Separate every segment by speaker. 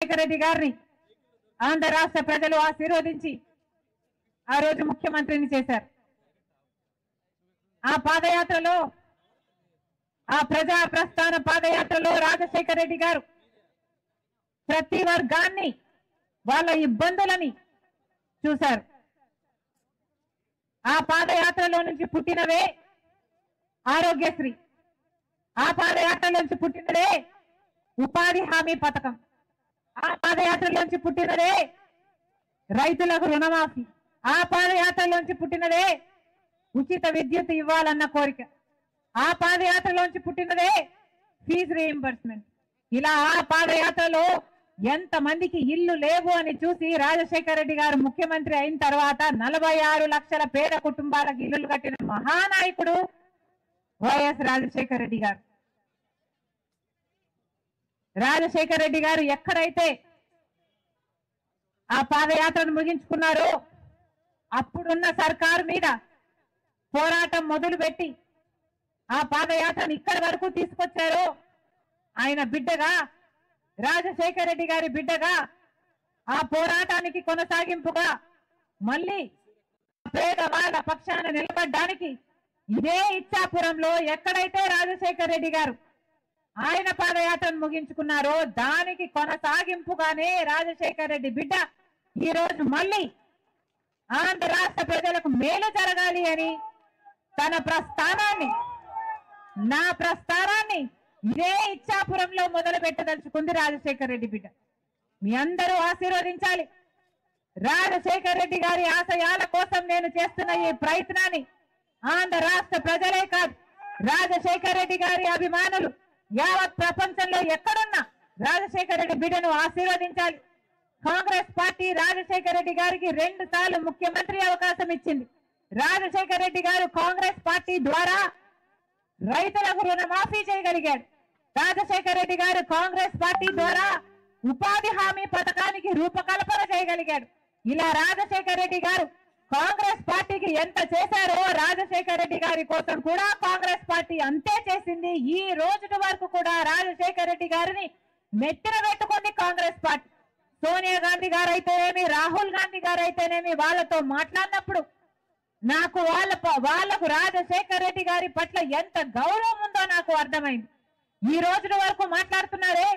Speaker 1: రాజశేఖర రెడ్డి గారిని ఆంధ్ర రాష్ట్ర ప్రజలు ఆశీర్వదించి ఆ రోజు ముఖ్యమంత్రిని చేశారు. ఆ పాదయాత్రలో, ఆ ప్రజా ప్రస్థాన పాదయాత్రలో రాజశేఖర రెడ్డి గారు ప్రతి వర్గాన్ని, వాళ్ళ ఇబ్బందులని చూశారు. ఆ పాదయాత్రలో నుంచి పుట్టినవే ఆరోగ్యశ్రీ, ఆ పాదయాత్రలోంచి పుట్టినదే ఉపాధి హామీ పథకం, ఆ పాదయాత్రలోంచి పుట్టినదే రైతులకు రుణమాఫీ, ఆ పాదయాత్రలోంచి పుట్టినదే ఉచిత విద్యుత్ ఇవ్వాలన్న కోరిక, ఆ పాదయాత్రలోంచి పుట్టినదే ఫీజు రీయింబర్స్మెంట్. ఇలా ఆ పాదయాత్రలో ఎంత మందికి ఇల్లు లేవు అని చూసి రాజశేఖర రెడ్డి గారు ముఖ్యమంత్రి అయిన తర్వాత 46 లక్షల పేద కుటుంబాలకు ఇల్లులు కట్టిన మహానాయకుడు వైఎస్ రాజశేఖర రెడ్డి గారు. రాజశేఖర రెడ్డి గారు ఎక్కడైతే ఆ పాదయాత్రను ముగించుకున్నారో అప్పుడున్న సర్కారు మీద పోరాటం మొదలుపెట్టి ఆ పాదయాత్రను ఇక్కడి వరకు తీసుకొచ్చారో ఆయన బిడ్డగా, రాజశేఖర రెడ్డి గారి బిడ్డగా ఆ పోరాటానికి కొనసాగింపుగా మళ్ళీ పేదవాళ్ళ పక్షాన నిలబడడానికి ఇదే ఇచ్చాపురంలో ఎక్కడైతే రాజశేఖర రెడ్డి గారు ఆయన పాదయాత్రను ముగించుకున్నారో దానికి కొనసాగింపుగానే రాజశేఖర రెడ్డి బిడ్డ ఈ రోజు మళ్ళీ ఆంధ్ర రాష్ట్ర ప్రజలకు మేలు జరగాలి అని తన ప్రస్థానాన్ని, నా ప్రస్థానాన్ని ఇదే ఇచ్చాపురంలో మొదలు పెట్టదలుచుకుంది రాజశేఖర రెడ్డి బిడ్డ. మీ అందరూ ఆశీర్వదించాలి. రాజశేఖర రెడ్డి గారి ఆశయాల కోసం నేను చేస్తున్న ఈ ప్రయత్నాన్ని ఆంధ్ర రాష్ట్ర ప్రజలే కాదు, రాజశేఖర రెడ్డి గారి అభిమానులు యావత్ ప్రపంచంలో ఎక్కడున్నా రాజశేఖర రెడ్డి బిడ్డను ఆశీర్వదించాలి. కాంగ్రెస్ పార్టీ రాజశేఖర రెడ్డి గారికి 2 సార్లు ముఖ్యమంత్రి అవకాశం ఇచ్చింది. రాజశేఖర రెడ్డి గారు కాంగ్రెస్ పార్టీ ద్వారా రైతులకు రుణమాఫీ చేయగలిగాడు. రాజశేఖర రెడ్డి గారు కాంగ్రెస్ పార్టీ ద్వారా ఉపాధి హామీ పథకానికి రూపకల్పన చేయగలిగాడు. ఇలా రాజశేఖర రెడ్డి గారు కాంగ్రెస్ పార్టీకి ఎంత చేశారో రాజశేఖర రెడ్డి గారి కోసం కూడా కాంగ్రెస్ పార్టీ అంతే చేసింది. ఈ రోజు వరకు కూడా రాజశేఖర రెడ్డి గారిని నెత్తిన పెట్టుకుంది కాంగ్రెస్ పార్టీ. సోనియా గాంధీ గారు అయితేనేమి, రాహుల్ గాంధీ గారు అయితేనేమి వాళ్ళతో మాట్లాడినప్పుడు నాకు వాళ్లకు రాజశేఖర రెడ్డి గారి పట్ల ఎంత గౌరవం ఉందో నాకు అర్థమైంది. ఈ రోజు వరకు మాట్లాడుతున్నారే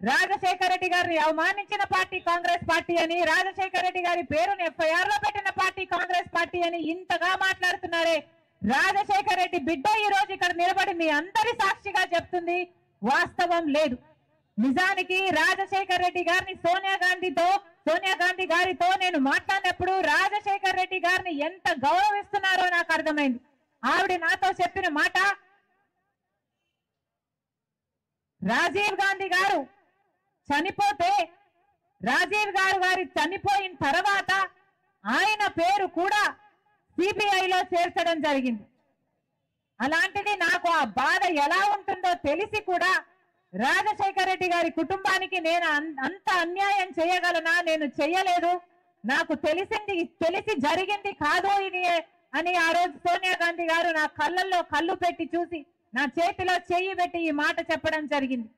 Speaker 1: రాజశేఖర రెడ్డి గారిని అవమానించిన పార్టీ కాంగ్రెస్ పార్టీ అని, రాజశేఖర రెడ్డి గారి పేరుని FIR లో పెట్టిన పార్టీ కాంగ్రెస్ పార్టీ అని ఇంతగా మాట్లాడుతున్నారే, రాజశేఖర రెడ్డి బిడ్డ ఈ రోజు ఇక్కడ నిలబడి మీ అందరి సాక్షిగా చెప్తుంది వాస్తవం లేదు. నిజానికి రాజశేఖర రెడ్డి గారిని సోనియా గాంధీ గారితో నేను మాట్లాడినప్పుడు రాజశేఖర రెడ్డి గారిని ఎంత గౌరవిస్తున్నారో నాకు అర్థమైంది. ఆవిడ నాతో చెప్పిన మాట, రాజీవ్ గాంధీ గారు చనిపోతే రాజీవ్ గారు చనిపోయిన తర్వాత ఆయన పేరు కూడా సిబిఐలో చేర్చడం జరిగింది. అలాంటిది నాకు ఆ బాధ ఎలా ఉంటుందో తెలిసి కూడా రాజశేఖర రెడ్డి గారి కుటుంబానికి నేను అంత అన్యాయం చేయగలనా? నేను చెయ్యలేదు, నాకు తెలిసి జరిగింది కాదు ఇది అని ఆ రోజు సోనియా గాంధీ గారు నా కళ్ళల్లో కళ్ళు పెట్టి చూసి నా చేతిలో చెయ్యి పెట్టి ఈ మాట చెప్పడం జరిగింది.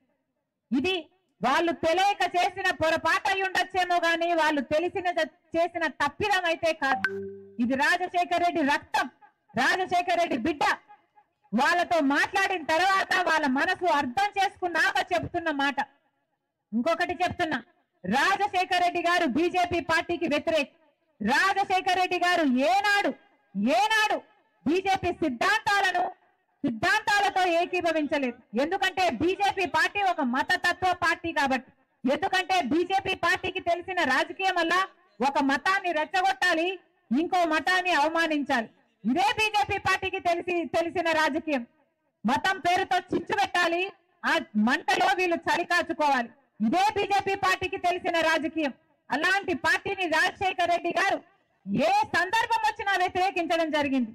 Speaker 1: ఇది వాళ్ళు తెలియక చేసిన పొరపాటు అయి ఉండొచ్చేమో గానీ వాళ్ళు చేసిన తప్పిదం అయితే కాదు. ఇది రాజశేఖర రెడ్డి రక్తం, రాజశేఖర రెడ్డి బిడ్డ. వాళ్ళతో మాట్లాడిన తర్వాత వాళ్ళ మనసు అర్థం చేసుకున్నాక చెప్తున్న మాట. ఇంకొకటి చెప్తున్నా, రాజశేఖర రెడ్డి గారు బీజేపీ పార్టీకి వ్యతిరేక. రాజశేఖర రెడ్డి గారు ఏనాడు బీజేపీ సిద్ధాంతాలతో ఏకీభవించలేదు. ఎందుకంటే బీజేపీ పార్టీ ఒక మతతత్వ పార్టీ కాబట్టి. ఎందుకంటే బీజేపీ పార్టీకి తెలిసిన రాజకీయం వల్ల ఒక మతాన్ని రెచ్చగొట్టాలి, ఇంకో మతాన్ని అవమానించాలి. ఇదే బీజేపీ పార్టీకి తెలిసిన రాజకీయం. మతం పేరుతో చించు పెట్టాలి, ఆ మంటలో వీళ్ళు చలి కాచుకోవాలి. ఇదే బీజేపీ పార్టీకి తెలిసిన రాజకీయం. అలాంటి పార్టీని రాజశేఖర రెడ్డి గారు ఏ సందర్భం వచ్చినా వ్యతిరేకించడం జరిగింది.